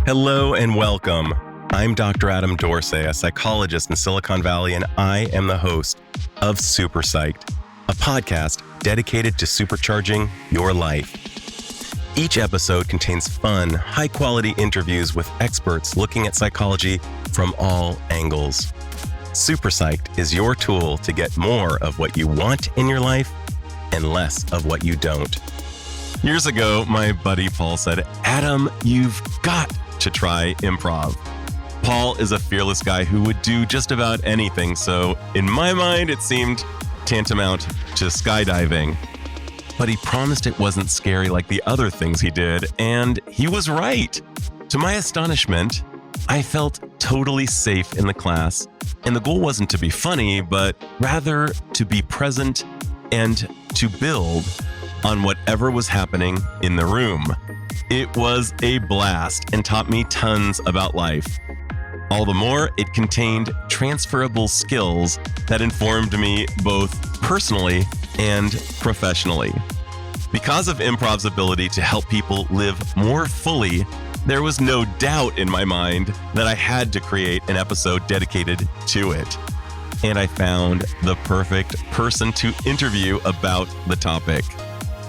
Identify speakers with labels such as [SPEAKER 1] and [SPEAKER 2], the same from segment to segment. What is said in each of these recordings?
[SPEAKER 1] Hello and welcome. I'm Dr. Adam Dorsey, a psychologist in Silicon Valley, and I am the host of Super Psyched, a podcast dedicated to supercharging your life. Each episode contains fun, high-quality interviews with experts looking at psychology from all angles. Super Psyched is your tool to get more of what you want in your life and less of what you don't. Years ago, my buddy Paul said, "Adam, you've got to try improv." Paul is a fearless guy who would do just about anything, so in my mind, it seemed tantamount to skydiving. But he promised it wasn't scary like the other things he did, and he was right. To my astonishment, I felt totally safe in the class, and the goal wasn't to be funny, but rather to be present and to build on whatever was happening in the room. It was a blast and taught me tons about life. All the more, it contained transferable skills that informed me both personally and professionally. Because of improv's ability to help people live more fully, there was no doubt in my mind that I had to create an episode dedicated to it. And I found the perfect person to interview about the topic,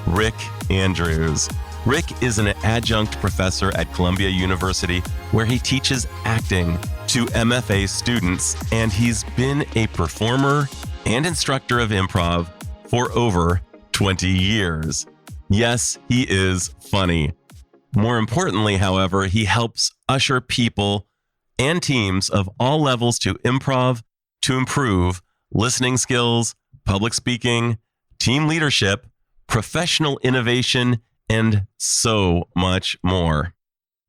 [SPEAKER 1] Rick Andrews. Rick is an adjunct professor at Columbia University where he teaches acting to MFA students, and he's been a performer and instructor of improv for over 20 years. Yes, he is funny. More importantly, however, he helps usher people and teams of all levels to improv to improve listening skills, public speaking, team leadership, professional innovation, and so much more.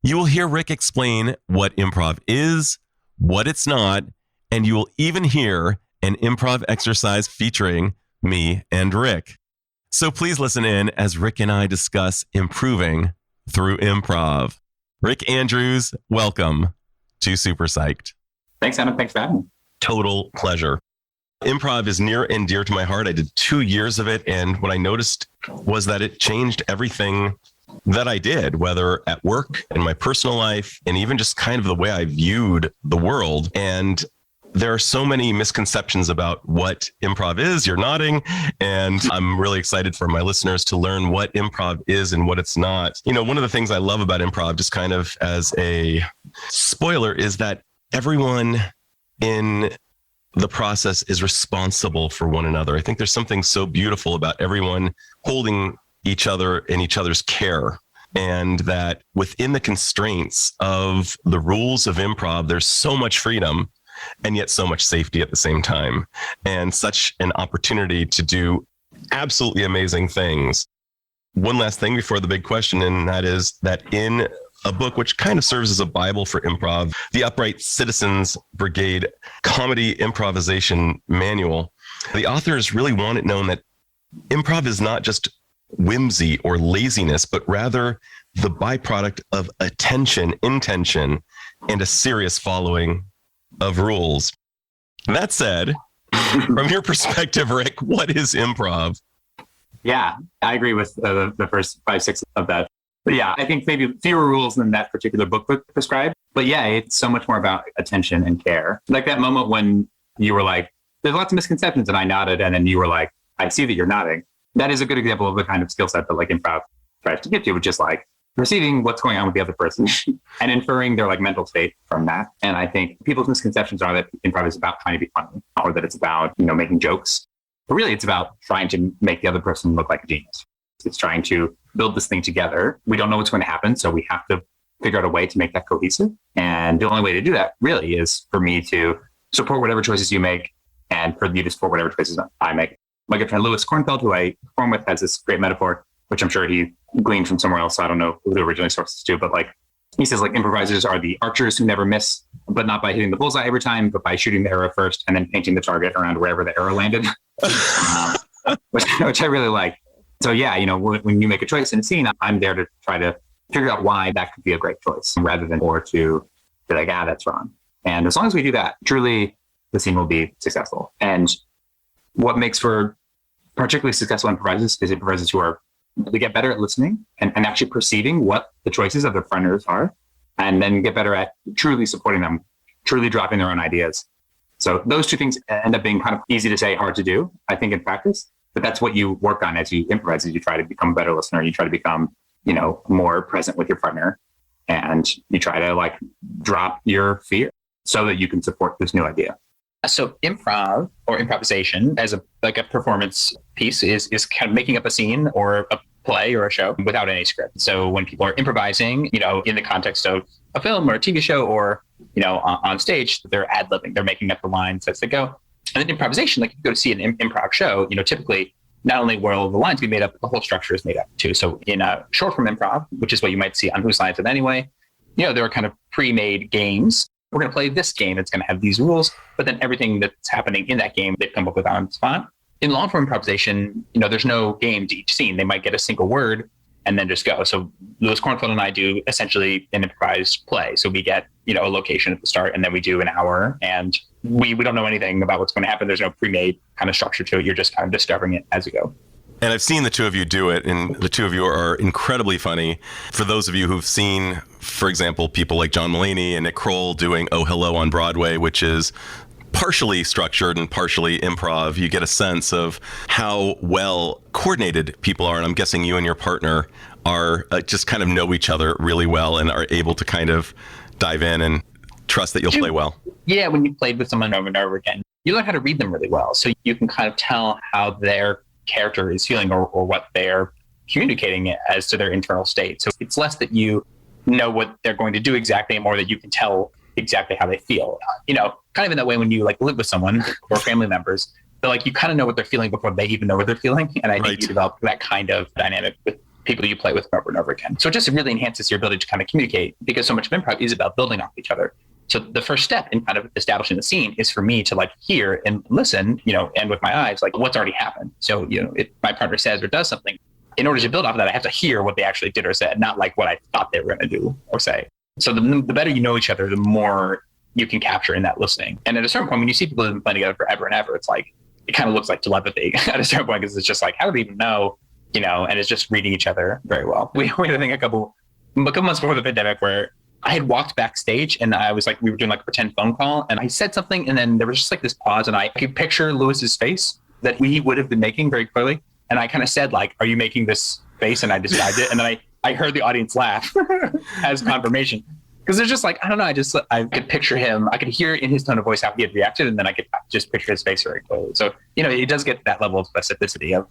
[SPEAKER 1] You will hear Rick explain what improv is, what it's not, and you will even hear an improv exercise featuring me and Rick. So please listen in as Rick and I discuss improving through improv. Rick Andrews, welcome to Super Psyched.
[SPEAKER 2] Thanks, Adam. Thanks for having me.
[SPEAKER 1] Total pleasure. Improv is near and dear to my heart. I did 2 years of it, and what I noticed was that it changed everything that I did, whether at work, in my personal life, and even just kind of the way I viewed the world. And there are so many misconceptions about what improv is. You're nodding, and I'm really excited for my listeners to learn what improv is and what it's not. You know, one of the things I love about improv, just kind of as a spoiler, is that everyone in the process is responsible for one another. I think there's something so beautiful about everyone holding each other in each other's care, and that within the constraints of the rules of improv, there's so much freedom and yet so much safety at the same time, and such an opportunity to do absolutely amazing things. One last thing before the big question, and that is that in a book which kind of serves as a Bible for improv, the Upright Citizens Brigade Comedy Improvisation Manual, the authors really want it known that improv is not just whimsy or laziness, but rather the byproduct of attention, intention, and a serious following of rules. That said, from your perspective, Rick, what is improv?
[SPEAKER 2] Yeah, I agree with the first 5-6 of that. But yeah, I think maybe fewer rules than that particular book would prescribe. But yeah, it's so much more about attention and care. Like that moment when you were like, there's lots of misconceptions, and I nodded, and then you were like, I see that you're nodding. That is a good example of the kind of skill set that like improv tries to get to, which is like perceiving what's going on with the other person and inferring their like mental state from that. And I think people's misconceptions are that improv is about trying to be funny, or that it's about, making jokes. But really, it's about trying to make the other person look like a genius. It's trying to build this thing together. We don't know what's going to happen, so we have to figure out a way to make that cohesive. And the only way to do that really is for me to support whatever choices you make, and for you to support whatever choices I make. My good friend Lewis Kornfeld, who I perform with, has this great metaphor, which I'm sure he gleaned from somewhere else. So I don't know who the original sources to, but like he says, like improvisers are the archers who never miss, but not by hitting the bullseye every time, but by shooting the arrow first and then painting the target around wherever the arrow landed, which I really like. So yeah, when you make a choice in a scene, I'm there to try to figure out why that could be a great choice, rather than or to be like, that's wrong. And as long as we do that, truly the scene will be successful. And what makes for particularly successful improvisers is improvisers who are they get better at listening and actually perceiving what the choices of their partners are, and then get better at truly supporting them, truly dropping their own ideas. So those two things end up being kind of easy to say, hard to do, I think, in practice. But that's what you work on as you improvise, as you try to become a better listener. You try to become, more present with your partner, and you try to like drop your fear so that you can support this new idea.
[SPEAKER 3] So improv or improvisation as a performance piece is kind of making up a scene or a play or a show without any script. So when people are improvising, in the context of a film or a TV show or, on stage, they're ad-libbing, they're making up the lines as they go. And then improvisation, like if you go to see an improv show, typically not only will the lines be made up, the whole structure is made up too. So in a short form improv, which is what you might see on Whose Line Is It Anyway, there are kind of pre-made games. We're going to play this game. It's going to have these rules, but then everything that's happening in that game, they've come up with on the spot. In long form improvisation, there's no game to each scene. They might get a single word and then just go. So Lewis Cornfield and I do essentially an improvised play. So we get, a location at the start, and then we do an hour, and we don't know anything about what's going to happen. There's no pre-made kind of structure to it. You're just kind of discovering it as you go.
[SPEAKER 1] And I've seen the two of you do it, and the two of you are incredibly funny. For those of you who've seen, for example, people like John Mulaney and Nick Kroll doing Oh Hello on Broadway, which is partially structured and partially improv, you get a sense of how well coordinated people are. And I'm guessing you and your partner are just kind of know each other really well and are able to kind of dive in and trust that you'll play well.
[SPEAKER 3] Yeah, when you played with someone over and over again, you learn how to read them really well. So you can kind of tell how their character is feeling or what they're communicating as to their internal state. So it's less that you know what they're going to do exactly, and more that you can tell exactly how they feel. Kind of in that way when you like live with someone or family members, they're like, you kind of know what they're feeling before they even know what they're feeling. And I think you develop that kind of dynamic with people you play with over and over again. So it just really enhances your ability to kind of communicate, because so much of improv is about building off each other. So the first step in kind of establishing the scene is for me to like hear and listen, and with my eyes, like what's already happened. So, if my partner says or does something, in order to build off of that, I have to hear what they actually did or said, not like what I thought they were going to do or say. So the better you know each other, the more you can capture in that listening. And at a certain point, when you see people who've been playing together forever and ever, it's like, it kind of looks like telepathy at a certain point, because it's just like, how do they even know, and it's just reading each other very well. We had a thing a couple months before the pandemic where I had walked backstage and I was like, we were doing like a pretend phone call, and I said something, and then there was just like this pause, and I could picture Lewis's face that he would have been making very clearly. And I kind of said like, are you making this face? And I described it. And then I heard the audience laugh as confirmation. Because there's just like, I don't know, I could picture him. I could hear in his tone of voice how he had reacted, and then I could just picture his face very clearly. So, it does get that level of specificity of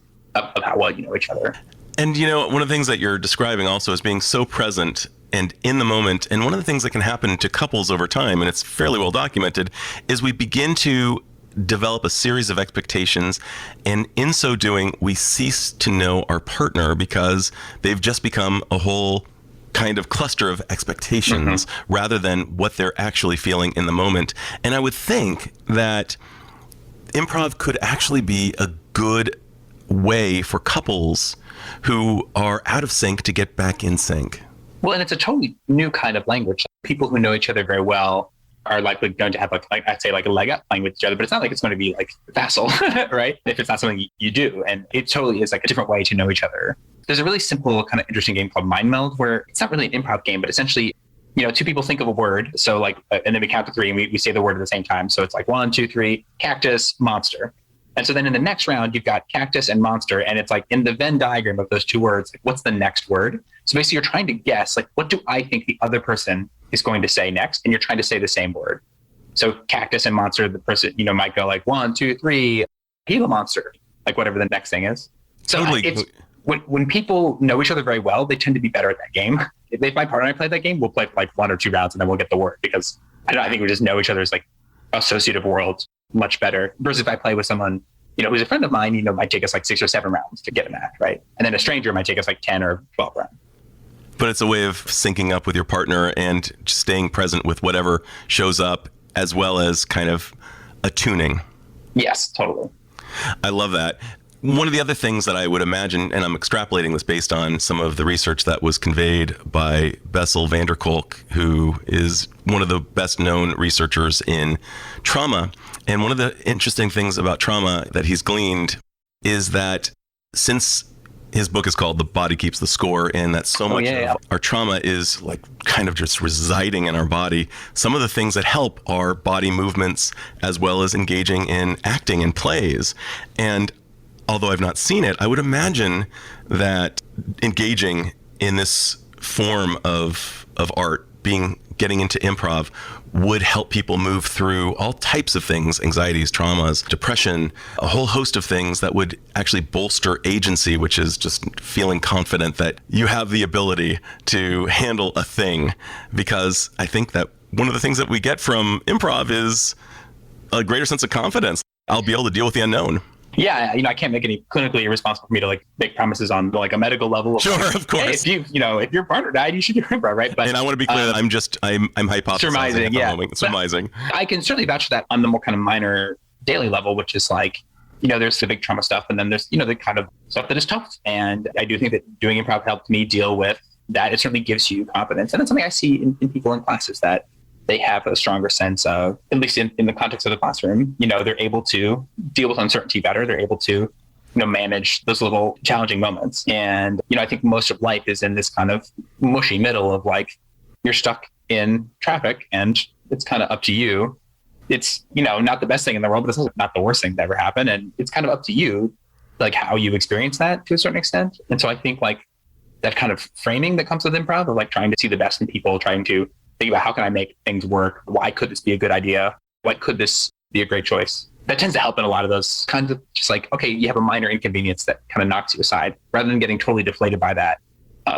[SPEAKER 3] how well you know each other.
[SPEAKER 1] And, one of the things that you're describing also is being so present and in the moment. And one of the things that can happen to couples over time, and it's fairly well documented, is we begin to develop a series of expectations. And in so doing, we cease to know our partner because they've just become a whole kind of cluster of expectations rather than what they're actually feeling in the moment. And I would think that improv could actually be a good way for couples who are out of sync to get back in sync.
[SPEAKER 3] Well, and it's a totally new kind of language. People who know each other very well are likely going to have like I'd say like a leg up playing with each other, but it's not like it's going to be like facile, right? If it's not something you do. And it totally is like a different way to know each other. There's a really simple kind of interesting game called Mind Meld, where it's not really an improv game, but essentially, two people think of a word. So like, and then we count to three and we say the word at the same time. So it's like 1, 2, 3, cactus, monster. And so then in the next round, you've got cactus and monster. And it's like in the Venn diagram of those two words, like, what's the next word? So basically you're trying to guess, like, what do I think the other person is going to say next? And you're trying to say the same word. So cactus and monster, the person, might go like 1, 2, 3, Gila monster, like whatever the next thing is. So
[SPEAKER 1] totally.
[SPEAKER 3] It's, when people know each other very well, they tend to be better at that game. If my partner and I play that game, we'll play for like 1 or 2 rounds and then we'll get the word, because I think we just know each other's like associative worlds much better. Versus if I play with someone, who's a friend of mine, might take us like 6 or 7 rounds to get a match, right? And then a stranger might take us like 10 or 12 rounds.
[SPEAKER 1] But it's a way of syncing up with your partner and just staying present with whatever shows up, as well as kind of attuning.
[SPEAKER 3] Yes, totally.
[SPEAKER 1] I love that. One of the other things that I would imagine, and I'm extrapolating this based on some of the research that was conveyed by Bessel van der Kolk, who is one of the best known researchers in trauma. And one of the interesting things about trauma that he's gleaned is that since His book is called The Body Keeps the Score, and that so much of our trauma is like kind of just residing in our body. Some of the things that help are body movements as well as engaging in acting and plays. And although I've not seen it, I would imagine that engaging in this form of art, getting into improv, would help people move through all types of things, anxieties, traumas, depression, a whole host of things that would actually bolster agency, which is just feeling confident that you have the ability to handle a thing. Because I think that one of the things that we get from improv is a greater sense of confidence. I'll be able to deal with the unknown.
[SPEAKER 3] Yeah, I can't make any clinically irresponsible for me to like make promises on like a medical level.
[SPEAKER 1] Sure, of course.
[SPEAKER 3] Hey, if your partner died, you should do improv, right? But
[SPEAKER 1] and I want to be clear that I'm hypothesizing.
[SPEAKER 3] Surmising, yeah.
[SPEAKER 1] Surmising.
[SPEAKER 3] I can certainly vouch for that on the more kind of minor daily level, which is like, there's the big trauma stuff, and then there's, the kind of stuff that is tough. And I do think that doing improv helped me deal with that. It certainly gives you confidence. And it's something I see in people in classes, that they have a stronger sense of, at least in the context of the classroom, they're able to deal with uncertainty better. They're able to, manage those little challenging moments. And, I think most of life is in this kind of mushy middle of like, you're stuck in traffic and it's kind of up to you. It's, not the best thing in the world, but it's also not the worst thing that ever happened. And it's kind of up to you, like how you experience that to a certain extent. And so I think like that kind of framing that comes with improv, of like trying to see the best in people, trying to think about how can I make things work? Why could this be a good idea? Why could this be a great choice? That tends to help in a lot of those kinds of just like, okay, you have a minor inconvenience that kind of knocks you aside, rather than getting totally deflated by that.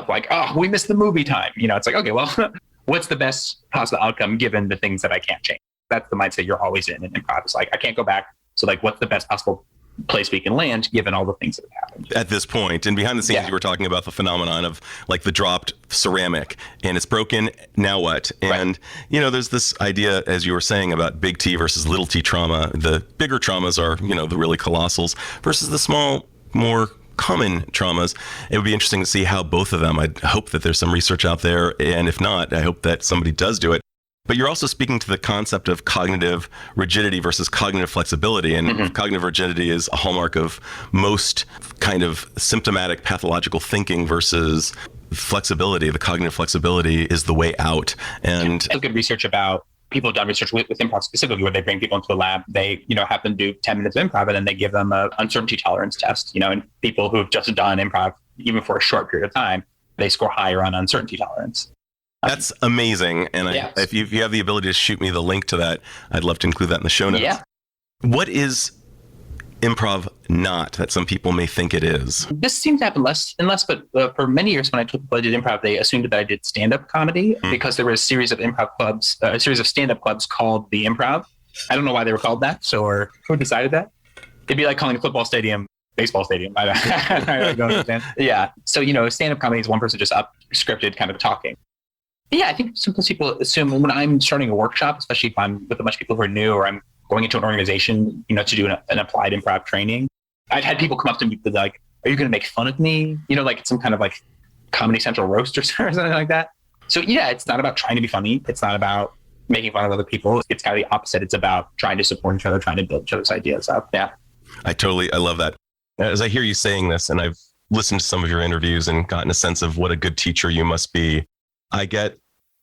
[SPEAKER 3] Like, oh, we missed the movie time. It's like, okay, well, what's the best possible outcome given the things that I can't change? That's the mindset you're always in improv. It's like, I can't go back. So like, what's the best possible place we can land given all the things that have happened
[SPEAKER 1] at this point? And behind the scenes, you were talking about the phenomenon of like the dropped ceramic, and it's broken, now what? And there's this idea, as you were saying, about big T versus little t trauma. The bigger traumas are the really colossals versus the small, more common traumas. It would be interesting to see how both of them, I hope that there's some research out there, and if not, I hope that somebody does do it. But you're also speaking to the concept of cognitive rigidity versus cognitive flexibility. And cognitive rigidity is a hallmark of most kind of symptomatic pathological thinking, versus flexibility. The cognitive flexibility is the way out. And
[SPEAKER 3] there's good research about, people have done research with improv specifically, where they bring people into a lab, they, have them do 10 minutes of improv, and then they give them an uncertainty tolerance test, and people who've just done improv, even for a short period of time, they score higher on uncertainty tolerance.
[SPEAKER 1] That's amazing. And if you have the ability to shoot me the link to that, I'd love to include that in the show notes.
[SPEAKER 3] Yeah.
[SPEAKER 1] What is improv not that some people may think it is?
[SPEAKER 3] This seems to happen less and less, but for many years when I did improv, they assumed that I did stand-up comedy because there was a series of improv clubs, a series of stand-up clubs called the Improv. I don't know why they were called that, or who decided that? It'd be like calling a football stadium baseball stadium. I don't understand. Yeah. So, stand-up comedy is one person just up scripted kind of talking. Yeah, I think sometimes people assume when I'm starting a workshop, especially if I'm with a bunch of people who are new, or I'm going into an organization, to do an applied improv training, I've had people come up to me like, are you going to make fun of me? Like it's some kind of like Comedy Central roast or something like that. So yeah, it's not about trying to be funny. It's not about making fun of other people. It's kind of the opposite. It's about trying to support each other, trying to build each other's ideas up. Yeah. I
[SPEAKER 1] love that. As I hear you saying this, and I've listened to some of your interviews and gotten a sense of what a good teacher you must be, I get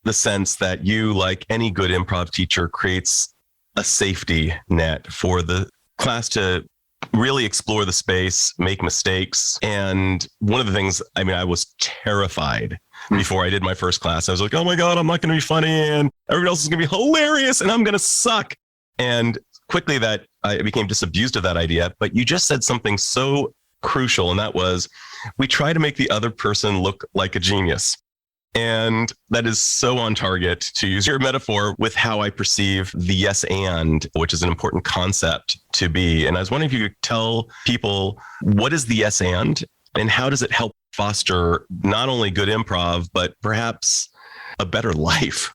[SPEAKER 1] the sense that you, like any good improv teacher, creates a safety net for the class to really explore the space, make mistakes. And one of the things, I was terrified before I did my first class. I was like, oh my God, I'm not going to be funny, and everybody else is going to be hilarious, and I'm going to suck. And quickly that I became disabused of that idea. But you just said something so crucial, and that was, we try to make the other person look like a genius. And that is so on target, to use your metaphor, with how I perceive the yes and, which is an important concept to be. And I was wondering if you could tell people, what is the yes and how does it help foster not only good improv, but perhaps a better life?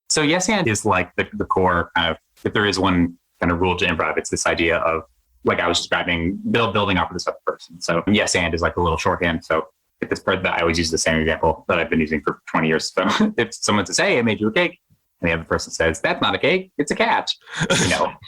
[SPEAKER 2] So yes and is like the core kind of, if there is one kind of rule to improv, it's this idea of, like I was describing, building off of this other person. So yes and is like a little shorthand. So if this part, that I always use the same example that I've been using for 20 years. So if someone says, hey, I made you a cake, and the other person says, that's not a cake, it's a cat.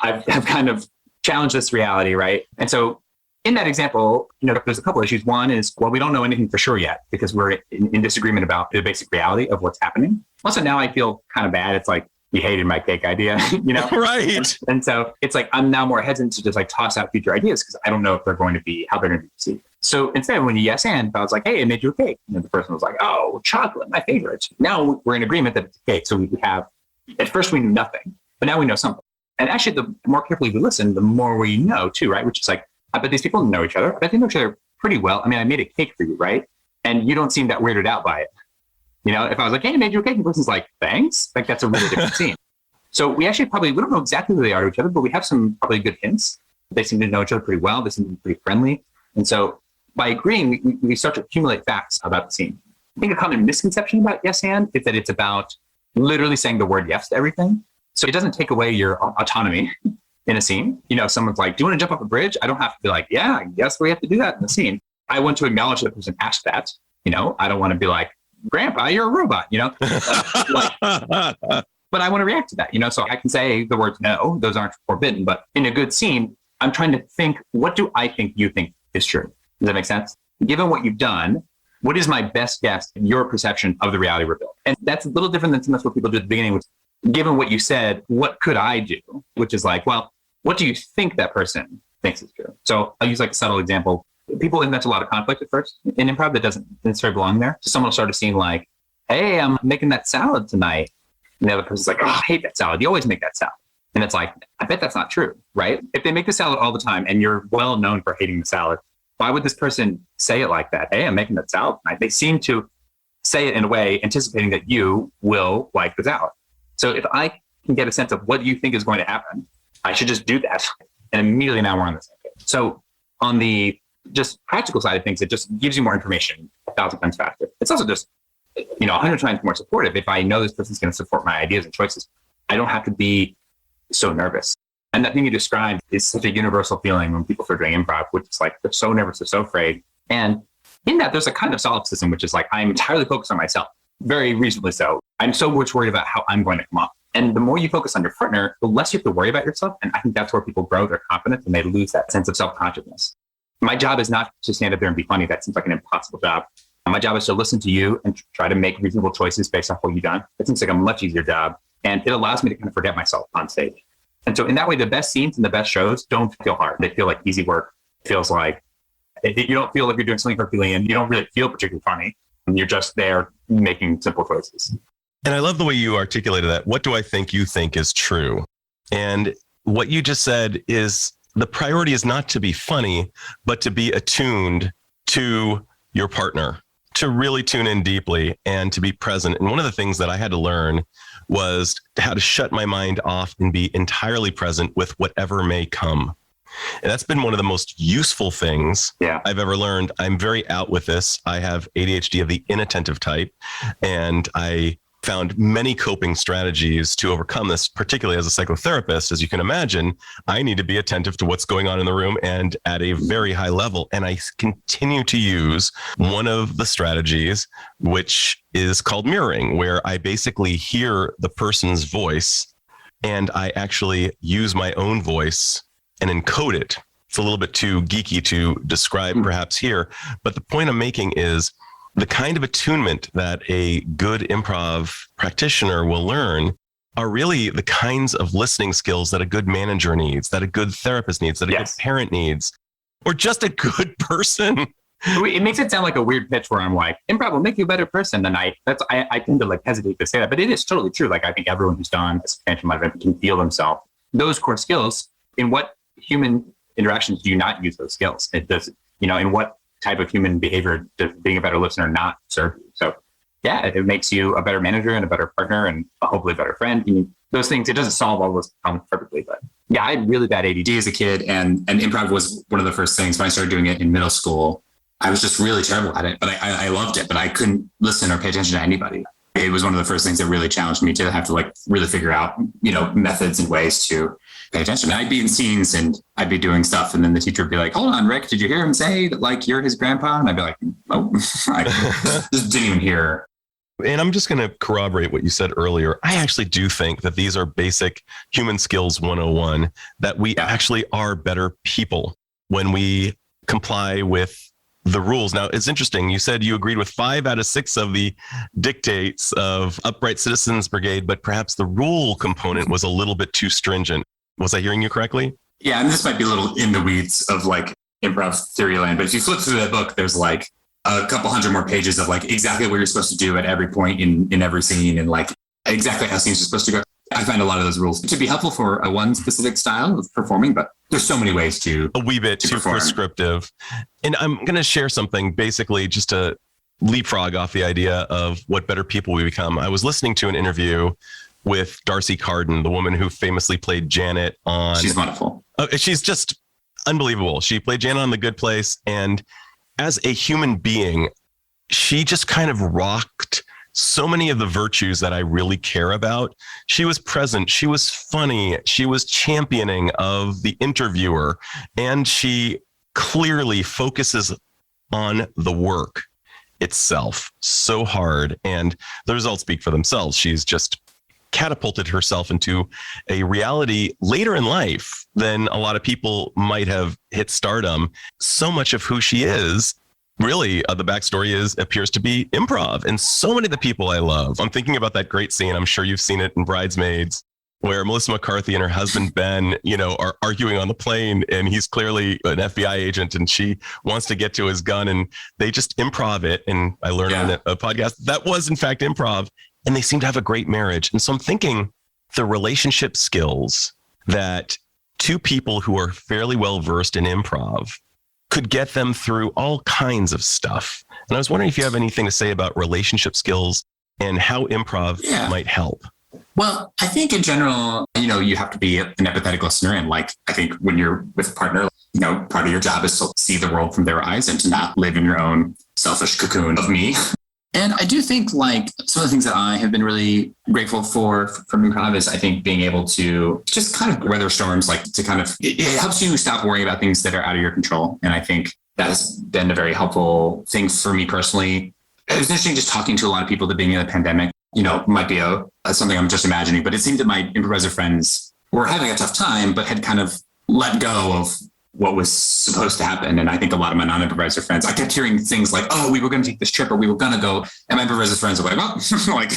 [SPEAKER 2] I've kind of challenged this reality, right? And so in that example, there's a couple issues. One is, well, we don't know anything for sure yet because we're in disagreement about the basic reality of what's happening. Also, now I feel kind of bad. It's like, you hated my cake idea,
[SPEAKER 1] Right.
[SPEAKER 2] And so it's like, I'm now more hesitant to just like toss out future ideas because I don't know if they're going to be, how they're going to be received. So instead, when you yes and, I was like, hey, I made you a cake. And the person was like, oh, chocolate, my favorite. Now we're in agreement that it's a cake. So we have, at first we knew nothing, but now we know something. And actually, the more carefully we listen, the more we know too, right? Which is like, I bet these people know each other. I bet they know each other pretty well. I mean, I made a cake for you, right? And you don't seem that weirded out by it. If I was like, hey, I made you a cake, and the person's like, thanks. Like, that's a really different scene. So we actually we don't know exactly who they are to each other, but we have some probably good hints. They seem to know each other pretty well. They seem to be pretty friendly. And so by agreeing, we start to accumulate facts about the scene. I think a common misconception about yes and is that it's about literally saying the word yes to everything. So it doesn't take away your autonomy in a scene. If someone's like, do you want to jump off a bridge? I don't have to be like, yeah, I guess we have to do that in the scene. I want to acknowledge that the person asked that. I don't want to be like, Grandpa, you're a robot, but I want to react to that, so I can say the words no, those aren't forbidden. But in a good scene, I'm trying to think, what do I think you think is true? Does that make sense? Given what you've done, what is my best guess in your perception of the reality revealed? And that's a little different than sometimes what people do at the beginning, which, given what you said, what could I do? Which is like, well, what do you think that person thinks is true? So I'll use like a subtle example. People invent a lot of conflict at first in improv that doesn't necessarily belong there. So someone will start a scene like, hey, I'm making that salad tonight. And the other person's like, oh, I hate that salad. You always make that salad. And it's like, I bet that's not true, right? If they make the salad all the time and you're well known for hating the salad, why would this person say it like that? Hey, I'm making that salad tonight. They seem to say it in a way anticipating that you will like the salad. So if I can get a sense of what you think is going to happen, I should just do that. And immediately now we're on the same page. So on the just practical side of things, it just gives you more information 1,000 times faster. It's also just, 100 times more supportive. If I know this person's going to support my ideas and choices, I don't have to be so nervous. And that thing you described is such a universal feeling when people start doing improv, which is like, they're so nervous, they're so afraid. And in that, there's a kind of solipsism, which is like, I'm entirely focused on myself, very reasonably so. I'm so much worried about how I'm going to come off. And the more you focus on your partner, the less you have to worry about yourself. And I think that's where people grow their confidence and they lose that sense of self-consciousness. My job is not to stand up there and be funny. That seems like an impossible job. My job is to listen to you and try to make reasonable choices based off what you've done. It seems like a much easier job. And it allows me to kind of forget myself on stage. And so in that way, the best scenes and the best shows don't feel hard. They feel like easy work. It feels like you don't feel like you're doing something Herculean. You don't really feel particularly funny. You're just there making simple choices.
[SPEAKER 1] And I love the way you articulated that. What do I think you think is true? And what you just said is the priority is not to be funny, but to be attuned to your partner, to really tune in deeply and to be present. And one of the things that I had to learn was how to shut my mind off and be entirely present with whatever may come. And that's been one of the most useful things I've ever learned. I'm very out with this. I have ADHD of the inattentive type, and I found many coping strategies to overcome this, particularly as a psychotherapist. As you can imagine, I need to be attentive to what's going on in the room and at a very high level. And I continue to use one of the strategies, which is called mirroring, where I basically hear the person's voice and I actually use my own voice and encode it. It's a little bit too geeky to describe perhaps here, but the point I'm making is the kind of attunement that a good improv practitioner will learn are really the kinds of listening skills that a good manager needs, that a good therapist needs, that a good parent needs, or just a good person.
[SPEAKER 2] It makes it sound like a weird pitch where I'm like, improv will make you a better person. And I tend to like hesitate to say that, but it is totally true. Like I think everyone who's done a substantial amount of it can feel themselves. Those core skills, in what human interactions do you not use those skills? It does, in what type of human behavior does being a better listener not serve you? So yeah, it makes you a better manager and a better partner and hopefully a better friend. I mean, those things, it doesn't solve all those problems perfectly, but yeah, I had really bad ADD as a kid, and improv was one of the first things. When I started doing it in middle school, I was just really terrible at it, but I loved it, but I couldn't listen or pay attention to anybody. It was one of the first things that really challenged me to have to like really figure out, methods and ways to pay attention. And I'd be in scenes and I'd be doing stuff. And then the teacher would be like, hold on, Rick, did you hear him say that like you're his grandpa? And I'd be like, oh, I just didn't even hear.
[SPEAKER 1] And I'm just going to corroborate what you said earlier. I actually do think that these are basic human skills 101, that we actually are better people when we comply with the rules. Now, it's interesting. You said you agreed with 5 out of 6 of the dictates of Upright Citizens Brigade, but perhaps the rule component was a little bit too stringent. Was I hearing you correctly?
[SPEAKER 2] Yeah, and this might be a little in the weeds of like improv theory land, but if you flip through that book, there's like a couple hundred more pages of like exactly what you're supposed to do at every point in every scene and like exactly how scenes are supposed to go. I find a lot of those rules to be helpful for a one specific style of performing, but there's so many ways to
[SPEAKER 1] a wee bit too prescriptive. And I'm going to share something basically just to leapfrog off the idea of what better people we become. I was listening to an interview with Darcy Carden, the woman who famously played Janet on...
[SPEAKER 2] She's wonderful.
[SPEAKER 1] She's just unbelievable. She played Janet on The Good Place. And as a human being, she just kind of rocked so many of the virtues that I really care about. She was present. She was funny. She was championing of the interviewer. And she clearly focuses on the work itself so hard. And the results speak for themselves. She's just catapulted herself into a reality later in life than a lot of people might have hit stardom. So much of who she is, really, the backstory appears to be improv. And so many of the people I love, I'm thinking about that great scene. I'm sure you've seen it in Bridesmaids, where Melissa McCarthy and her husband, Ben, are arguing on the plane, and he's clearly an FBI agent and she wants to get to his gun, and they just improv it. And I learned on a podcast that was in fact improv, and they seem to have a great marriage. And so I'm thinking the relationship skills that two people who are fairly well versed in improv could get them through all kinds of stuff. And I was wondering if you have anything to say about relationship skills and how improv might help.
[SPEAKER 2] Well, I think in general, you have to be an empathetic listener. And like, I think when you're with a partner, part of your job is to see the world from their eyes and to not live in your own selfish cocoon of me. And I do think like some of the things that I have been really grateful for from improv is I think being able to just kind of weather storms, like to kind of, it helps you stop worrying about things that are out of your control. And I think that has been a very helpful thing for me personally. It was interesting just talking to a lot of people at the beginning of the pandemic, might be something I'm just imagining, but it seemed that my improviser friends were having a tough time, but had kind of let go of what was supposed to happen. And I think a lot of my non-improviser friends, I kept hearing things like, oh, we were going to take this trip or we were going to go. And my improviser friends were like, well, like,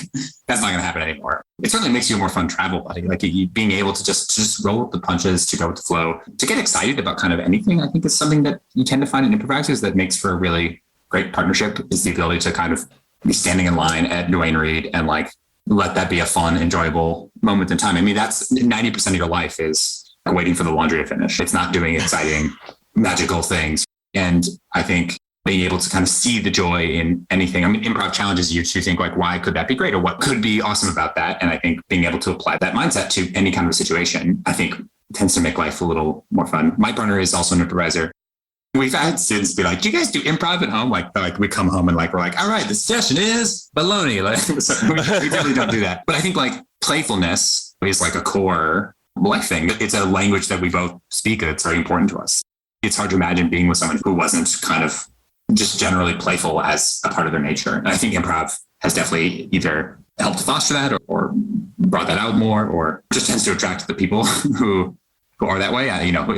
[SPEAKER 2] that's not going to happen anymore. It certainly makes you a more fun travel buddy. Like being able to just roll with the punches, to go with the flow, to get excited about kind of anything, I think is something that you tend to find in improvisers that makes for a really great partnership, is the ability to kind of be standing in line at Duane Reade and like, let that be a fun, enjoyable moment in time. I mean, that's 90% of your life is waiting for the laundry to finish. It's not doing exciting, magical things. And I think being able to kind of see the joy in anything. I mean, improv challenges you to think like, why could that be great? Or what could be awesome about that? And I think being able to apply that mindset to any kind of situation, I think tends to make life a little more fun. My partner is also an improviser. We've had students be like, do you guys do improv at home? Like we come home and like, we're like, all right, the session is baloney. Like, so we definitely don't do that. But I think like playfulness is like a core life thing. It's a language that we both speak. It's very important to us. It's hard to imagine being with someone who wasn't kind of just generally playful as a part of their nature. And I think improv has definitely either helped to foster that or brought that out more, or just tends to attract the people who are that way.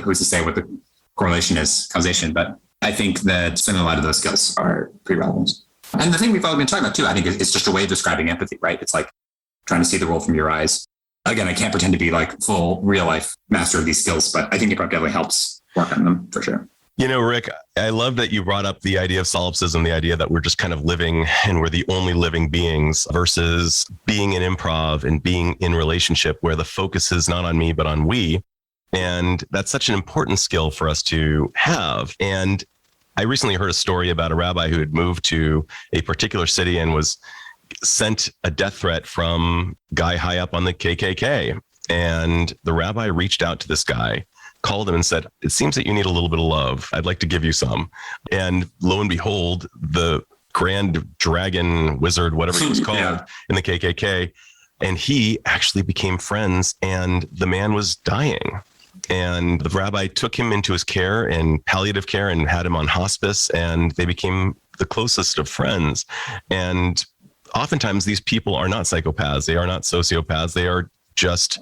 [SPEAKER 2] Who's to say what the correlation is causation, but I think that a lot of those skills are pretty relevant. And the thing we've all been talking about too, I think it's just a way of describing empathy, right? It's like trying to see the world from your eyes. Again, I can't pretend to be like full real life master of these skills, but I think improv definitely helps work on them for sure.
[SPEAKER 1] Rick, I love that you brought up the idea of solipsism, the idea that we're just kind of living and we're the only living beings, versus being in improv and being in relationship where the focus is not on me, but on we. And that's such an important skill for us to have. And I recently heard a story about a rabbi who had moved to a particular city and was sent a death threat from a guy high up on the KKK. And the rabbi reached out to this guy, called him and said, it seems that you need a little bit of love. I'd like to give you some. And lo and behold, the grand dragon wizard, whatever he was called in the KKK, and he actually became friends, and the man was dying. And the rabbi took him into his care and palliative care and had him on hospice, and they became the closest of friends. And oftentimes these people are not psychopaths. They are not sociopaths. They are just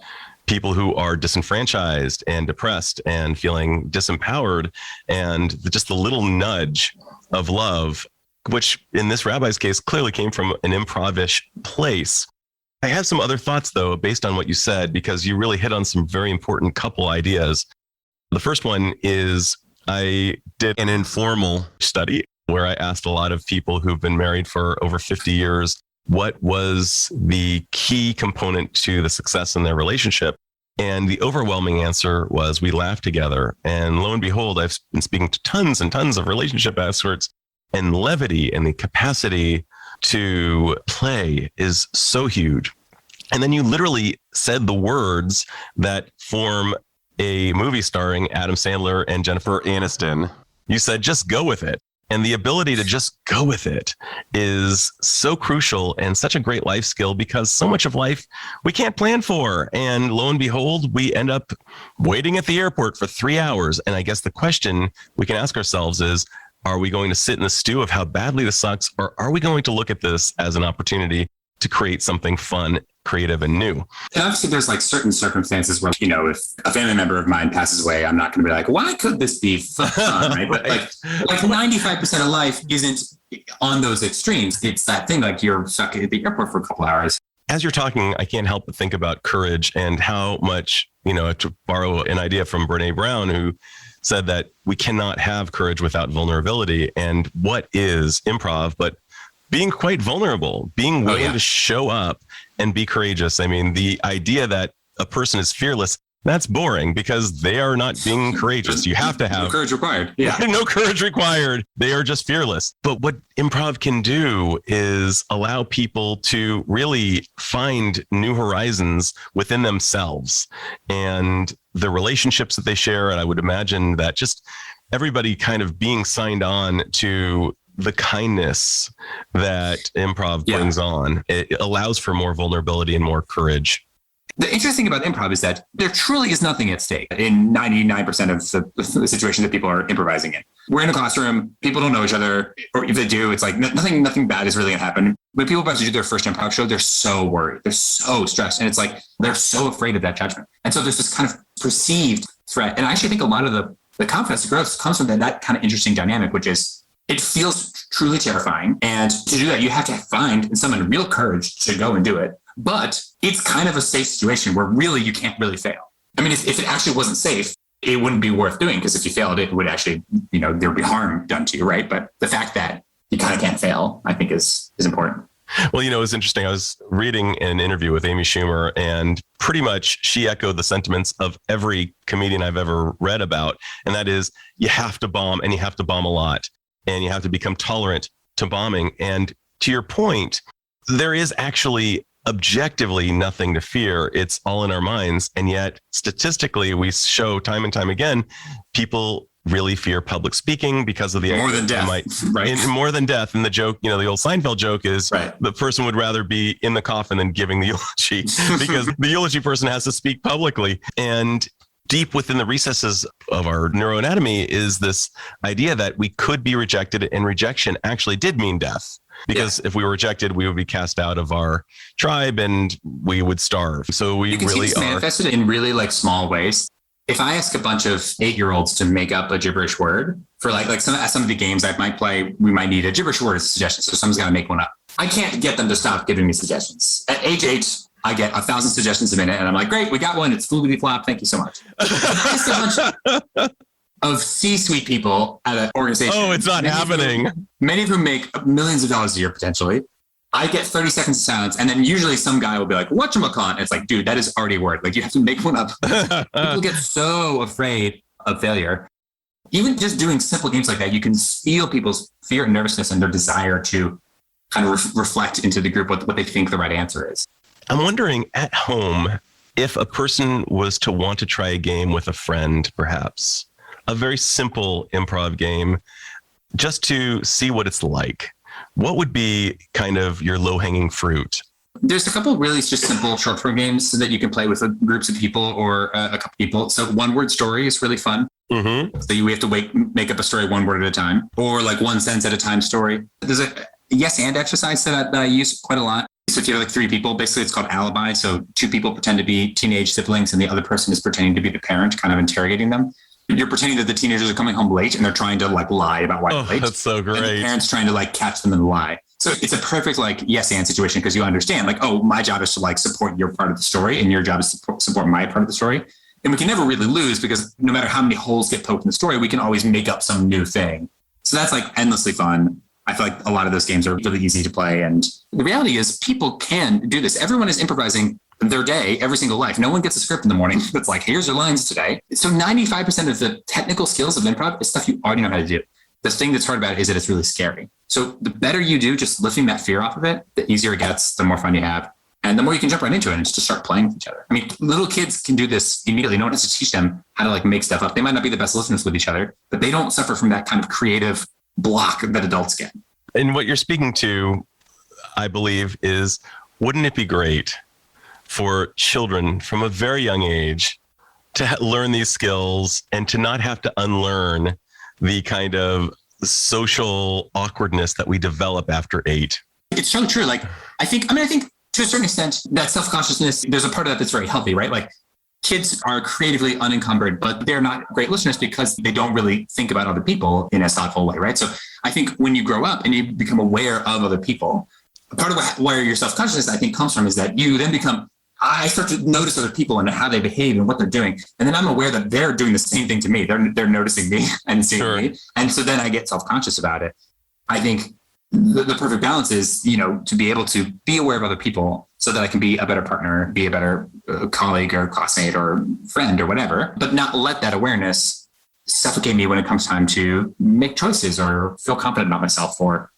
[SPEAKER 1] people who are disenfranchised and depressed and feeling disempowered, and just the little nudge of love, which in this rabbi's case clearly came from an improv-ish place. I have some other thoughts, though, based on what you said, because you really hit on some very important couple ideas. The first one is I did an informal study where I asked a lot of people who've been married for over 50 years what was the key component to the success in their relationship. And the overwhelming answer was we laugh together. And lo and behold, I've been speaking to tons and tons of relationship experts, and levity and the capacity to play is so huge. And then you literally said the words that form a movie starring Adam Sandler and Jennifer Aniston. You said, just go with it. And the ability to just go with it is so crucial and such a great life skill, because so much of life we can't plan for. And lo and behold, we end up waiting at the airport for 3 hours. And I guess the question we can ask ourselves is, are we going to sit in the stew of how badly this sucks? Or are we going to look at this as an opportunity to create something fun, creative, and new?
[SPEAKER 2] And obviously there's like certain circumstances where, if a family member of mine passes away, I'm not going to be like, why could this be fun? Right? But like 95% of life isn't on those extremes. It's that thing, like you're stuck at the airport for a couple hours.
[SPEAKER 1] As you're talking, I can't help but think about courage and how much, to borrow an idea from Brene Brown, who said that we cannot have courage without vulnerability. And what is improv but being quite vulnerable, being willing to show up and be courageous. I mean, the idea that a person is fearless, that's boring because they are not being courageous. You have to have
[SPEAKER 2] no courage required. Yeah.
[SPEAKER 1] No courage required. They are just fearless. But what improv can do is allow people to really find new horizons within themselves and the relationships that they share. And I would imagine that just everybody kind of being signed on to the kindness that improv brings on, it allows for more vulnerability and more courage.
[SPEAKER 2] The interesting thing about improv is that there truly is nothing at stake in 99% of the situation that people are improvising in. We're in a classroom, people don't know each other, or if they do, it's like nothing bad is really going to happen. When people about to do their first improv show, they're so worried, they're so stressed, and it's like they're so afraid of that judgment. And so there's this kind of perceived threat. And I actually think a lot of the confidence growth comes from that kind of interesting dynamic, which is it feels truly terrifying. And to do that, you have to find and summon real courage to go and do it. But it's kind of a safe situation where really you can't really fail. I mean, if it actually wasn't safe, it wouldn't be worth doing, because if you failed, it would actually, there would be harm done to you, right? But the fact that you kind of can't fail, I think is important.
[SPEAKER 1] Well, it was interesting. I was reading an interview with Amy Schumer, and pretty much she echoed the sentiments of every comedian I've ever read about. And that is, you have to bomb, and you have to bomb a lot. And you have to become tolerant to bombing. And to your point, there is actually objectively nothing to fear. It's all in our minds. And yet statistically, we show time and time again, people really fear public speaking because of the
[SPEAKER 2] more than death,
[SPEAKER 1] right? More than death. And the joke, the old Seinfeld joke is the person would rather be in the coffin than giving the eulogy because the eulogy person has to speak publicly. And deep within the recesses of our neuroanatomy is this idea that we could be rejected, and rejection actually did mean death. Because if we were rejected, we would be cast out of our tribe and we would starve. So we really are
[SPEAKER 2] manifested in really like small ways. If I ask a bunch of 8-year-olds to make up a gibberish word for like some of the games I might play, we might need a gibberish word as a suggestion. So someone's got to make one up. I can't get them to stop giving me suggestions. At age 8, I get 1,000 suggestions a minute, and I'm like, great, we got one. It's floopity flop. Thank you so much. A bunch of C-suite people at an organization.
[SPEAKER 1] Oh, it's not happening.
[SPEAKER 2] Many of whom make millions of dollars a year potentially. I get 30 seconds of silence, and then usually some guy will be like, whatchamacallit? It's like, dude, that is already a word. Like, you have to make one up. People get so afraid of failure. Even just doing simple games like that, you can feel people's fear and nervousness and their desire to kind of reflect into the group what they think the right answer is.
[SPEAKER 1] I'm wondering at home, if a person was to want to try a game with a friend, perhaps a very simple improv game, just to see what it's like, what would be kind of your low-hanging fruit?
[SPEAKER 2] There's a couple really just simple short-form games that you can play with groups of people or a couple people. So one-word story is really fun. Mm-hmm. So we have to make up a story one word at a time, or like one sentence at a time story. There's a yes and exercise that I use quite a lot. So if you have like three people, basically it's called alibi. So two people pretend to be teenage siblings and the other person is pretending to be the parent, kind of interrogating them. You're pretending that the teenagers are coming home late and they're trying to like lie about why they're late.
[SPEAKER 1] That's so great.
[SPEAKER 2] And the parents trying to like catch them in the lie. So it's a perfect like yes and situation because you understand like, oh, my job is to like support your part of the story and your job is to support my part of the story. And we can never really lose because no matter how many holes get poked in the story, we can always make up some new thing. So that's like endlessly fun. I feel like a lot of those games are really easy to play. And the reality is people can do this. Everyone is improvising their day, every single life. No one gets a script in the morning that's like, here's your lines today. So 95% of the technical skills of improv is stuff you already know how to do. The thing that's hard about it is that it's really scary. So the better you do, just lifting that fear off of it, the easier it gets, the more fun you have. And the more you can jump right into it and just start playing with each other. I mean, little kids can do this immediately. No one has to teach them how to like make stuff up. They might not be the best listeners with each other, but they don't suffer from that kind of creative block that adults get.
[SPEAKER 1] And what you're speaking to, I believe, is wouldn't it be great for children from a very young age to learn these skills and to not have to unlearn the kind of social awkwardness that we develop after 8?
[SPEAKER 2] It's so true. Like, I think to a certain extent, that self-consciousness, there's a part of that that's very healthy, right? Like kids are creatively unencumbered, but they're not great listeners because they don't really think about other people in a thoughtful way, right? So I think when you grow up and you become aware of other people, part of where your self-consciousness, I think, comes from is that you then I start to notice other people and how they behave and what they're doing. And then I'm aware that they're doing the same thing to me. They're noticing me and seeing me. And so then I get self-conscious about it. I think the perfect balance is, to be able to be aware of other people so that I can be a better partner, be a better colleague or classmate or friend or whatever, but not let that awareness suffocate me when it comes time to make choices or feel confident about myself or,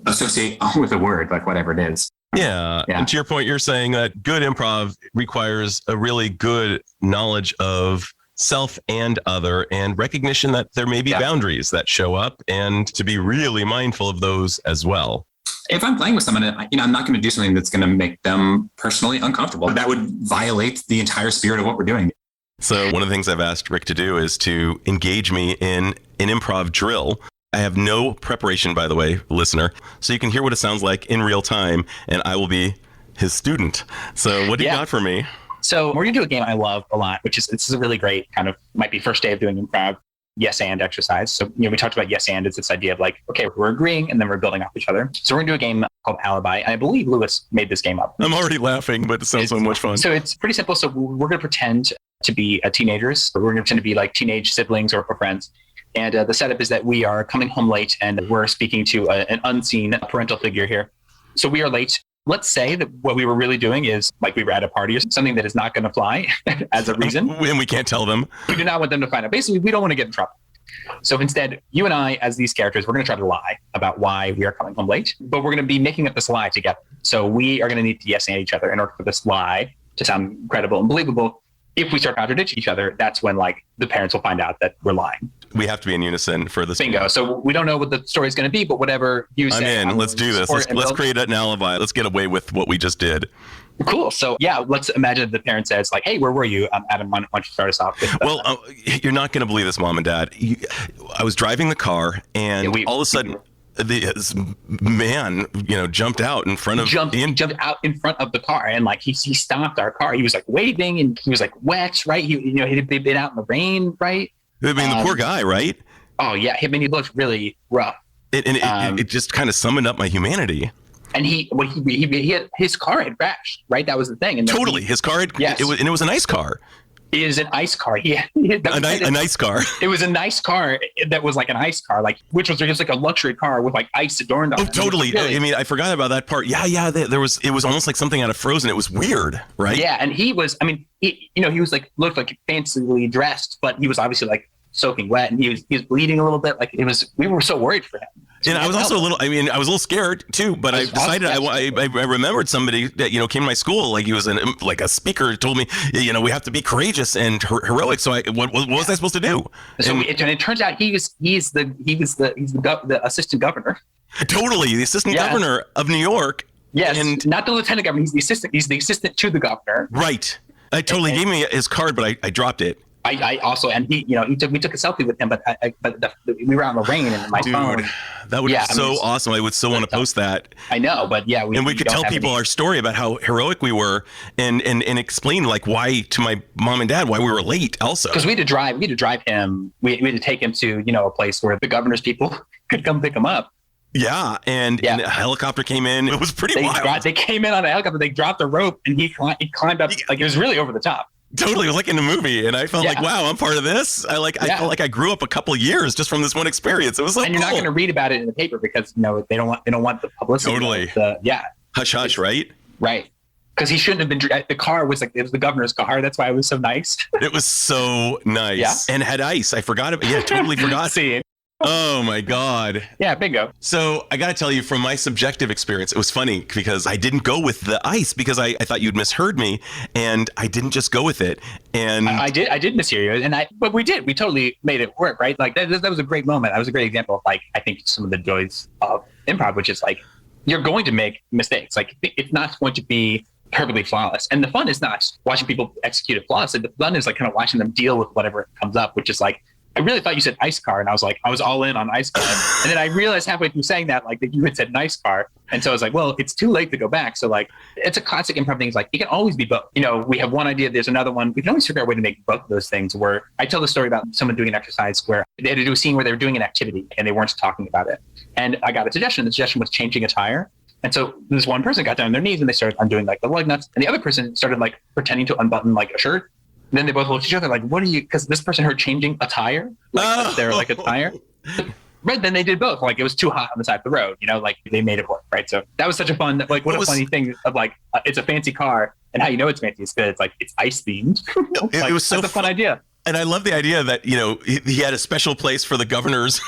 [SPEAKER 2] associate with a word, like whatever it is.
[SPEAKER 1] Yeah. And to your point, you're saying that good improv requires a really good knowledge of self and other and recognition that there may be boundaries that show up and to be really mindful of those as well.
[SPEAKER 2] If I'm playing with someone, I'm not going to do something that's going to make them personally uncomfortable. That would violate the entire spirit of what we're doing.
[SPEAKER 1] So one of the things I've asked Rick to do is to engage me in an improv drill. I have no preparation, by the way, listener, so you can hear what it sounds like in real time, and I will be his student. So what do you got for me?
[SPEAKER 3] So we're going to do a game I love a lot, this is a really great kind of, might be first day of doing improv, yes and exercise. So, we talked about yes and, it's this idea of like, okay, we're agreeing and then we're building off each other. So we're going to do a game called Alibi. And I believe Lewis made this game up.
[SPEAKER 1] I'm already laughing, but it sounds so much fun.
[SPEAKER 3] So it's pretty simple. So we're going to pretend to be teenagers. We're going to pretend to be like teenage siblings or friends. And the setup is that we are coming home late and we're speaking to an unseen parental figure here. So we are late. Let's say that what we were really doing is like we were at a party or something that is not going to fly as a reason.
[SPEAKER 1] And we can't tell them.
[SPEAKER 3] We do not want them to find out. Basically, we don't want to get in trouble. So instead, you and I, as these characters, we're going to try to lie about why we are coming home late, but we're going to be making up this lie together. So we are going to need to yes and each other in order for this lie to sound credible and believable. If we start contradicting each other, that's when like the parents will find out that we're lying.
[SPEAKER 1] We have to be in unison for this.
[SPEAKER 3] Bingo. So we don't know what the story is going to be, but whatever you say.
[SPEAKER 1] I'm in. Let's do this. Let's create an alibi. Let's get away with what we just did.
[SPEAKER 3] Cool. So let's imagine the parent says like, hey, where were you? Adam, why don't you start us off?
[SPEAKER 1] Well, you're not going to believe this, Mom and Dad. I was driving the car and all of a sudden this man, jumped out in front of
[SPEAKER 3] He jumped out in front of the car and like he stopped our car. He was like waving and he was like wet, right? He'd been out in the rain, right?
[SPEAKER 1] I mean, the poor guy, right?
[SPEAKER 3] Oh yeah. I mean, he looked really rough.
[SPEAKER 1] It just kind of summoned up my humanity.
[SPEAKER 3] And he had his car had crashed, right? That was the thing. And
[SPEAKER 1] totally, his car had, it was a nice car.
[SPEAKER 3] It is an ice car. A
[SPEAKER 1] nice car.
[SPEAKER 3] It was a nice car that was like an ice car, like which was just like a luxury car with like ice adorned on it.
[SPEAKER 1] Oh, totally. Really, I mean, I forgot about that part. Yeah. There was. It was almost like something out of Frozen. It was weird, right?
[SPEAKER 3] Yeah, and he was. I mean, he was like looked like fancily dressed, but he was obviously like soaking wet, and he was bleeding a little bit. Like it was. We were so worried for him.
[SPEAKER 1] And I was also I was a little scared too, but I decided I remembered somebody that, came to my school, like he was like a speaker, told me, we have to be courageous and heroic. So what was I supposed to do?
[SPEAKER 3] So it turns out he's the assistant governor.
[SPEAKER 1] Totally. The assistant governor of New York.
[SPEAKER 3] Yes.
[SPEAKER 1] And
[SPEAKER 3] not the lieutenant governor. He's the assistant to the governor.
[SPEAKER 1] Right. I totally gave me his card, but I dropped it.
[SPEAKER 3] I also, and we took a selfie with him, but we were out in the rain and my phone.
[SPEAKER 1] That would be so awesome. I would so want to post that.
[SPEAKER 3] I know, but yeah,
[SPEAKER 1] we could tell people our story about how heroic we were, and explain like why to my mom and dad why we were late. Also,
[SPEAKER 3] because we had to drive him. We had to take him to a place where the governor's people could come pick him up.
[SPEAKER 1] Yeah, and a helicopter came in. It was pretty wild.
[SPEAKER 3] They came in on a helicopter. They dropped a rope, and he climbed up. Like, it was really over the top.
[SPEAKER 1] Totally, it was like in a movie, and I felt like, wow, I'm part of this. I felt like I grew up a couple of years just from this one experience. It was so
[SPEAKER 3] and you're not going to read about it in the paper because they don't want the publicity.
[SPEAKER 1] Totally. Hush hush, right?
[SPEAKER 3] Right. Because he shouldn't have been. The car was it was the governor's car. That's why it was so nice.
[SPEAKER 1] It was so nice, and had ice. I forgot it. Yeah, totally forgot.
[SPEAKER 3] See.
[SPEAKER 1] Oh my God.
[SPEAKER 3] Yeah, bingo.
[SPEAKER 1] So I got to tell you, from my subjective experience, it was funny because I didn't go with the ice because I thought you'd misheard me, and I didn't just go with it. And
[SPEAKER 3] I did mishear you, but we totally made it work, right? Like that was a great moment. That was a great example of like, I think some of the joys of improv, which is like, you're going to make mistakes. Like it's not going to be perfectly flawless. And the fun is not watching people execute it flawlessly. The fun is like kind of watching them deal with whatever comes up, which is like, I really thought you said ice car, and I was all in on ice car. And then I realized halfway through saying that, like, that you had said nice car. And so I was like, well, it's too late to go back. So like, it's a classic improv thing. It's like, it can always be both. We have one idea, there's another one. We can always figure out a way to make both of those things. Where I tell the story about someone doing an exercise where they had to do a scene where they were doing an activity and they weren't talking about it. And I got a suggestion. The suggestion was changing a tire. And so this one person got down on their knees and they started undoing like the lug nuts. And the other person started like pretending to unbutton like a shirt. And then they both looked at each other like, what are you? Because this person heard changing a tire. Like they're like a tire. Right. Then they did both. Like it was too hot on the side of the road, like they made it work. Right. So that was such a fun, like, what a funny thing of like, it's a fancy car. And how you know it's fancy is because it's like, it's ice themed.
[SPEAKER 1] It was so
[SPEAKER 3] that's a fun idea.
[SPEAKER 1] And I love the idea that, he had a special place for the governors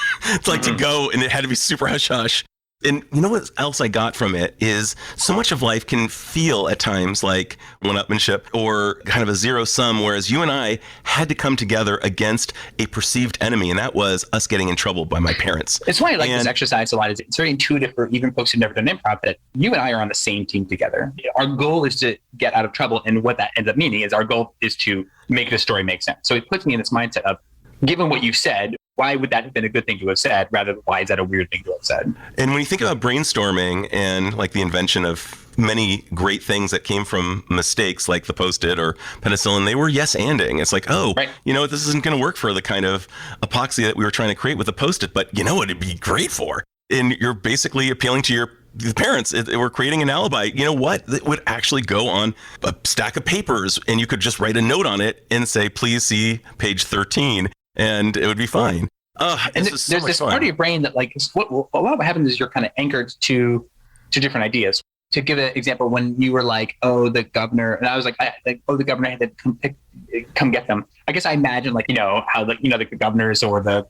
[SPEAKER 1] to go, and it had to be super hush hush. And you know what else I got from it is so much of life can feel at times like one-upmanship or kind of a zero sum, whereas you and I had to come together against a perceived enemy, and that was us getting in trouble by my parents.
[SPEAKER 3] It's why I like this exercise a lot. It's very intuitive for even folks who've never done improv that you and I are on the same team together. Our goal is to get out of trouble, and what that ends up meaning is our goal is to make the story make sense. So it puts me in this mindset of, given what you said, why would that have been a good thing to have said rather than why is that a weird thing to have said?
[SPEAKER 1] And when you think about brainstorming and like the invention of many great things that came from mistakes like the Post-it or penicillin, they were yes-anding. It's like, right. This isn't going to work for the kind of epoxy that we were trying to create with the Post-it, but you know what it'd be great for? And you're basically appealing to your parents. We're creating an alibi. You know what? It would actually go on a stack of papers, and you could just write a note on it and say, please see page 13. And it would be fine.
[SPEAKER 3] And there's this part of your brain that like, a lot of what happens is you're kind of anchored to different ideas. To give an example, when you were like, oh, the governor, and I was like, the governor had to come get them. I guess I imagine like, how the governors or the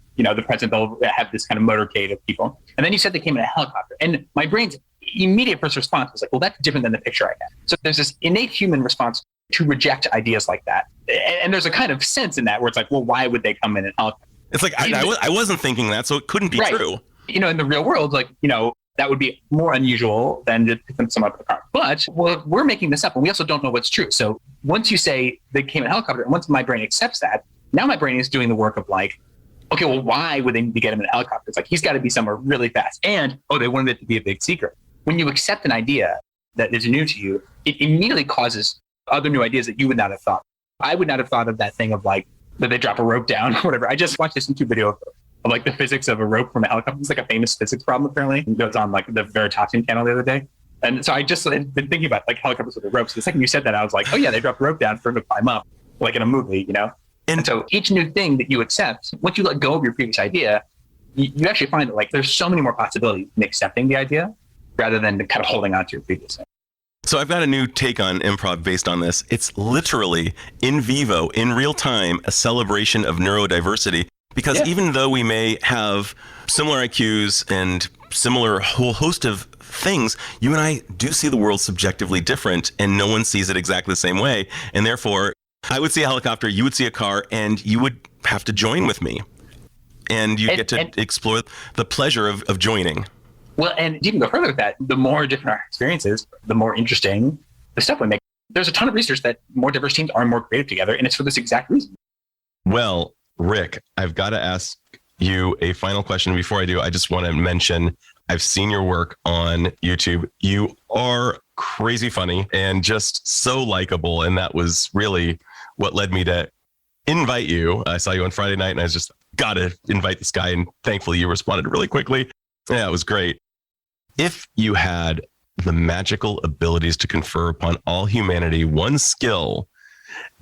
[SPEAKER 3] president, they'll have this kind of motorcade of people. And then you said they came in a helicopter. And my brain's immediate first response was like, well, that's different than the picture I had. So there's this innate human response to reject ideas like that. And there's a kind of sense in that where it's like, well, why would they come in an helicopter?
[SPEAKER 1] It's like, I wasn't thinking that, so it couldn't be true.
[SPEAKER 3] In the real world, like, that would be more unusual than to pick them up in the car. But we're making this up, and we also don't know what's true. So once you say they came in a helicopter, and once my brain accepts that, now my brain is doing the work of like, okay, well, why would they need to get him in a helicopter? It's like, he's got to be somewhere really fast. And, they wanted it to be a big secret. When you accept an idea that is new to you, it immediately causes other new ideas that you would not have thought. I would not have thought of that thing of like, that they drop a rope down or whatever. I just watched this YouTube video of like the physics of a rope from a helicopter. It's like a famous physics problem apparently. It goes on like the Veritasium channel the other day. And so I just had been thinking about like helicopters with the ropes. The second you said that, I was like, oh yeah, they drop a rope down for him to climb up, like in a movie, And so each new thing that you accept, once you let go of your previous idea, you actually find that like there's so many more possibilities in accepting the idea rather than kind of holding on to your previous thing.
[SPEAKER 1] So I've got a new take on improv based on this. It's literally in vivo, in real time, a celebration of neurodiversity. Because even though we may have similar IQs and similar whole host of things, you and I do see the world subjectively different, and no one sees it exactly the same way. And therefore, I would see a helicopter, you would see a car, and you would have to join with me. And you get to explore the pleasure of joining.
[SPEAKER 3] Well, and even go further with that, the more different our experiences, the more interesting the stuff we make. There's a ton of research that more diverse teams are more creative together, and it's for this exact reason.
[SPEAKER 1] Well, Rick, I've got to ask you a final question. Before I do, I just want to mention I've seen your work on YouTube. You are crazy funny and just so likable. And that was really what led me to invite you. I saw you on Friday night and I was just got to invite this guy. And thankfully you responded really quickly. Yeah, it was great. If you had the magical abilities to confer upon all humanity one skill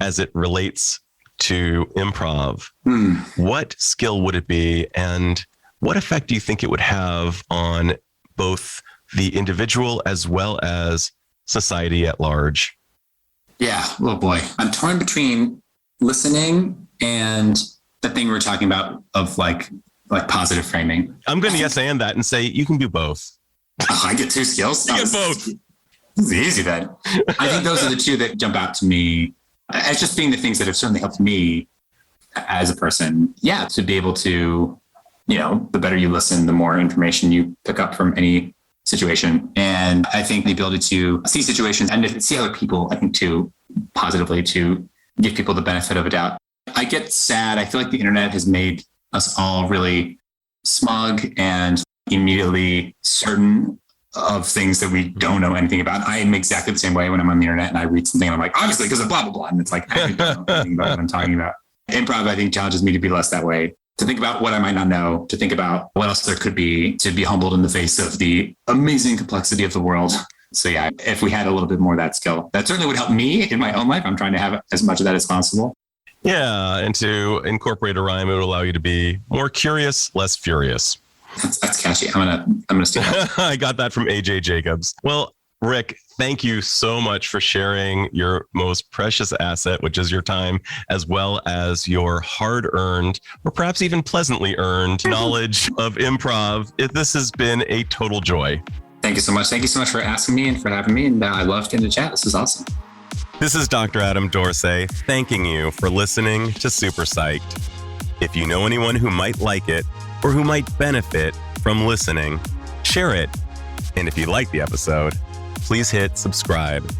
[SPEAKER 1] as it relates to improv, what skill would it be? And what effect do you think it would have on both the individual as well as society at large?
[SPEAKER 4] Yeah. Oh boy. I'm torn between listening and the thing we were talking about of like positive framing.
[SPEAKER 1] I'm going to yes and that and say you can do both.
[SPEAKER 4] Oh, I get 2 skills.
[SPEAKER 1] You get both.
[SPEAKER 4] This is easy then. I think those are the 2 that jump out to me as just being the things that have certainly helped me as a person. Yeah. To be able to, the better you listen, the more information you pick up from any situation. And I think the ability to see situations and to see other people, I think too, positively, to give people the benefit of a doubt. I get sad. I feel like the internet has made us all really smug and immediately certain of things that we don't know anything about. I am exactly the same way when I'm on the internet and I read something and I'm like, obviously because of blah, blah, blah. And it's like, I don't know anything about what I'm talking about. Improv, I think, challenges me to be less that way, to think about what I might not know, to think about what else there could be, to be humbled in the face of the amazing complexity of the world. So yeah, if we had a little bit more of that skill, that certainly would help me in my own life. I'm trying to have as much of that as possible.
[SPEAKER 1] Yeah. And to incorporate a rhyme, it would allow you to be more curious, less furious.
[SPEAKER 4] That's catchy. I'm gonna steal that.
[SPEAKER 1] I got that from AJ Jacobs. Well, Rick, thank you so much for sharing your most precious asset, which is your time, as well as your hard-earned, or perhaps even pleasantly earned knowledge of improv. This has been a total joy.
[SPEAKER 4] Thank you so much. Thank you so much for asking me and for having me. And I love getting to chat. This is awesome.
[SPEAKER 1] This is Dr. Adam Dorsey thanking you for listening to Super Psyched. If you know anyone who might like it or who might benefit from listening, share it. And if you like the episode, please hit subscribe.